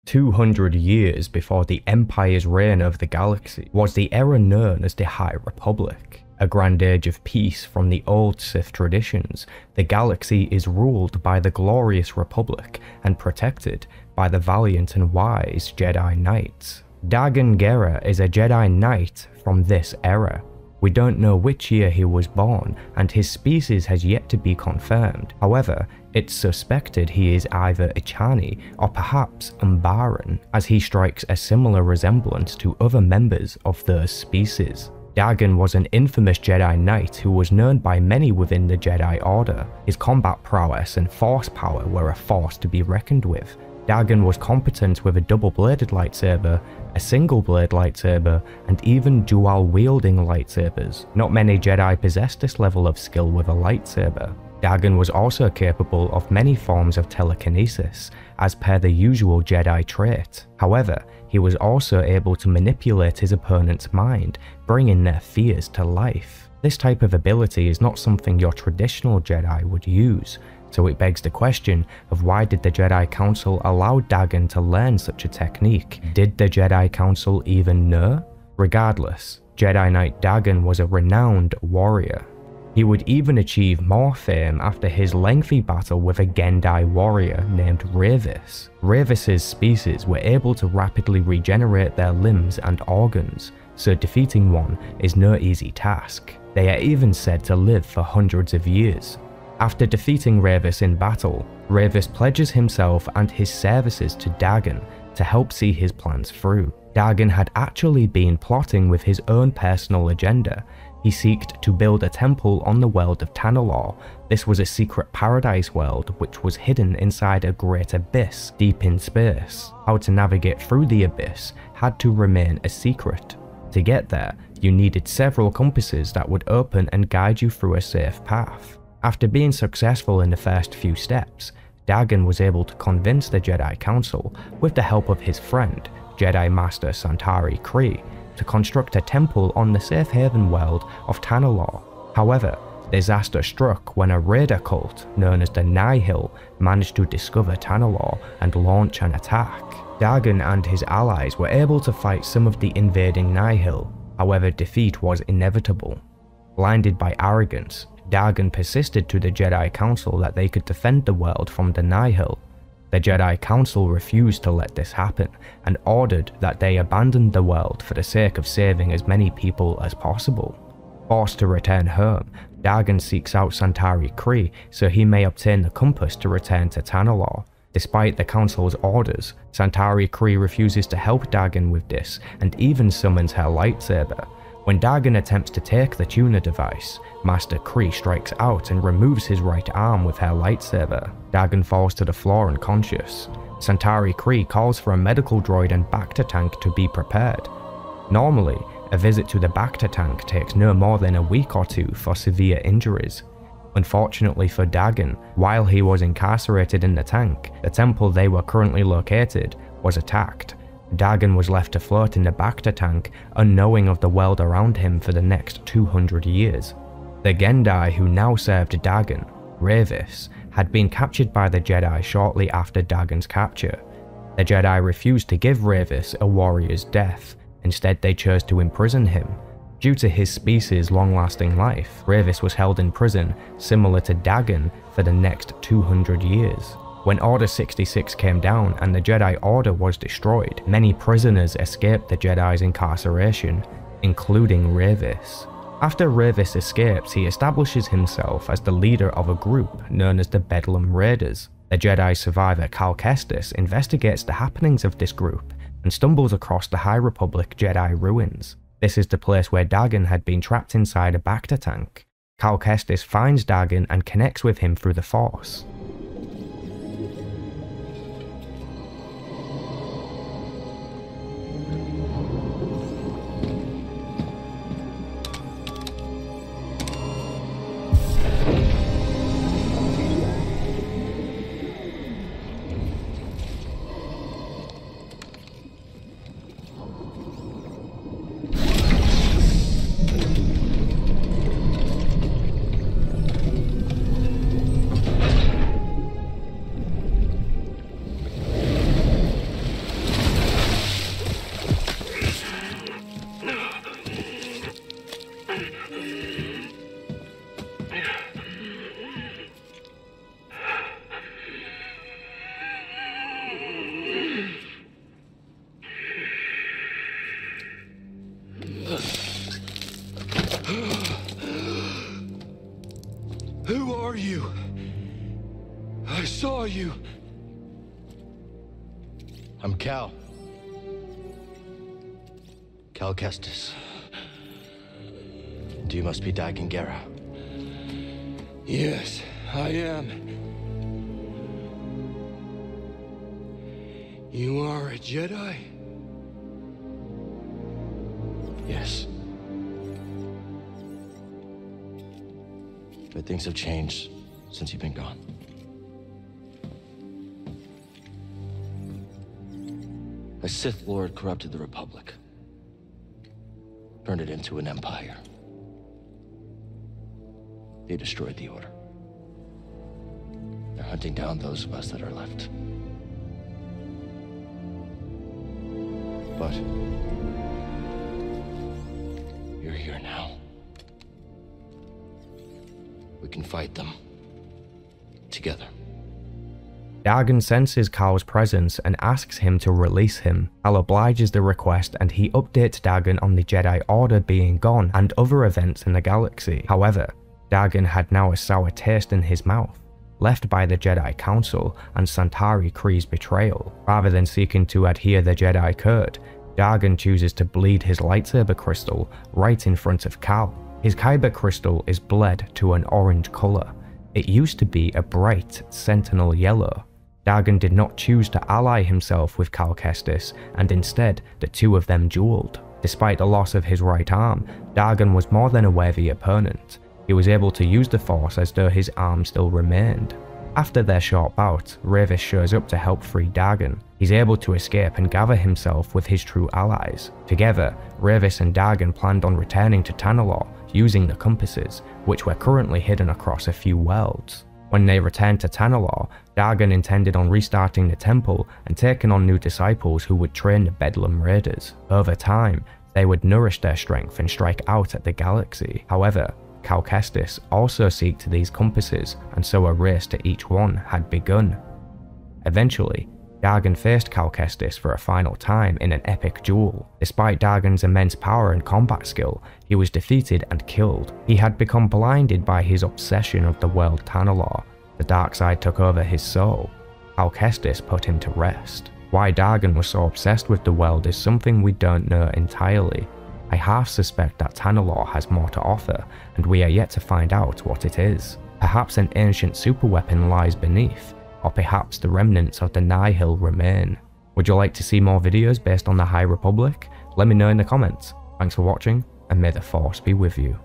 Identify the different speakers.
Speaker 1: 200 years before the Empire's reign over the galaxy was the era known as the High Republic. A grand age of peace from the old Sith traditions, the galaxy is ruled by the glorious Republic and protected by the valiant and wise Jedi Knights. Dagan Gera is a Jedi Knight from this era. We don't know which year he was born, and his species has yet to be confirmed. However, it's suspected he is either Ichani or perhaps Umbaran, as he strikes a similar resemblance to other members of those species. Dagan was an infamous Jedi Knight who was known by many within the Jedi Order. His combat prowess and force power were a force to be reckoned with. Dagan was competent with a double-bladed lightsaber, a single-blade lightsaber, and even dual-wielding lightsabers. Not many Jedi possessed this level of skill with a lightsaber. Dagan was also capable of many forms of telekinesis, as per the usual Jedi trait. However, he was also able to manipulate his opponent's mind, bringing their fears to life. This type of ability is not something your traditional Jedi would use, so it begs the question of why did the Jedi Council allow Dagan to learn such a technique? Did the Jedi Council even know? Regardless, Jedi Knight Dagan was a renowned warrior. He would even achieve more fame after his lengthy battle with a Gendai warrior named Revis. Revis's species were able to rapidly regenerate their limbs and organs, so defeating one is no easy task. They are even said to live for hundreds of years. After defeating Revis in battle, Revis pledges himself and his services to Dagan to help see his plans through. Dagan had actually been plotting with his own personal agenda. He sought to build a temple on the world of Tanalorr. This was a secret paradise world which was hidden inside a great abyss deep in space. How to navigate through the abyss had to remain a secret. To get there, you needed several compasses that would open and guide you through a safe path. After being successful in the first few steps, Dagan was able to convince the Jedi Council, with the help of his friend, Jedi Master Santari Khri, to construct a temple on the safe haven world of Tanalorr. However, disaster struck when a raider cult known as the Nihil managed to discover Tanalorr and launch an attack. Dagan and his allies were able to fight some of the invading Nihil, however defeat was inevitable. Blinded by arrogance, Dagan persisted to the Jedi Council that they could defend the world from the Nihil. The Jedi Council refused to let this happen and ordered that they abandon the world for the sake of saving as many people as possible. Forced to return home, Dagan seeks out Santari Khri so he may obtain the compass to return to Tanalorr. Despite the Council's orders, Santari Khri refuses to help Dagan with this and even summons her lightsaber. When Dagan attempts to take the tuner device, Master Khri strikes out and removes his right arm with her lightsaber. Dagan falls to the floor unconscious. Santari Khri calls for a medical droid and Bacta tank to be prepared. Normally, a visit to the Bacta tank takes no more than a week or two for severe injuries. Unfortunately for Dagan, while he was incarcerated in the tank, the temple they were currently located was attacked. Dagan was left to float in the Bacta tank, unknowing of the world around him for the next 200 years. The Gendai who now served Dagan, Revis, had been captured by the Jedi shortly after Dagan's capture. The Jedi refused to give Revis a warrior's death. Instead, they chose to imprison him. Due to his species' long-lasting life, Revis was held in prison, similar to Dagan, for the next 200 years. When Order 66 came down and the Jedi Order was destroyed, many prisoners escaped the Jedi's incarceration, including Revis. After Revis escapes, he establishes himself as the leader of a group known as the Bedlam Raiders. The Jedi survivor Cal Kestis investigates the happenings of this group and stumbles across the High Republic Jedi ruins. This is the place where Dagan had been trapped inside a Bacta tank. Cal Kestis finds Dagan and connects with him through the Force.
Speaker 2: saw you.
Speaker 3: I'm Cal. Cal Kestis. And you must be Dagan Gera.
Speaker 2: Yes, I am. You are a Jedi?
Speaker 3: Yes. But things have changed since you've been gone. A Sith Lord corrupted the Republic. Turned it into an empire. They destroyed the Order. They're hunting down those of us that are left. But you're here now. We can fight them together.
Speaker 1: Dagan senses Cal's presence and asks him to release him. Cal obliges the request and he updates Dagan on the Jedi Order being gone and other events in the galaxy. However, Dagan had now a sour taste in his mouth, left by the Jedi Council and Santari Kree's betrayal. Rather than seeking to adhere the Jedi Code, Dagan chooses to bleed his lightsaber crystal right in front of Cal. His Kyber crystal is bled to an orange colour. It used to be a bright sentinel yellow. Dagan did not choose to ally himself with Cal Kestis, and instead the two of them duelled. Despite the loss of his right arm, Dagan was more than a worthy opponent. He was able to use the Force as though his arm still remained. After their short bout, Ravis shows up to help free Dagan. He's able to escape and gather himself with his true allies. Together, Ravis and Dagan planned on returning to Tanalorr using the compasses, which were currently hidden across a few worlds. When they returned to Tanalorr, Dagan intended on restarting the temple and taking on new disciples who would train the Bedlam Raiders. Over time, they would nourish their strength and strike out at the galaxy. However, Cal Kestis also seeked these compasses, and so a race to each one had begun. Eventually, Dagan faced Cal Kestis for a final time in an epic duel. Despite Dagan's immense power and combat skill, he was defeated and killed. He had become blinded by his obsession of the world Tanalorr. The dark side took over his soul. Cal Kestis put him to rest. Why Dagan was so obsessed with the world is something we don't know entirely. I half suspect that Tanalorr has more to offer, and we are yet to find out what it is. Perhaps an ancient superweapon lies beneath, or perhaps the remnants of the Nihil remain. Would you like to see more videos based on the High Republic? Let me know in the comments. Thanks for watching, and may the Force be with you.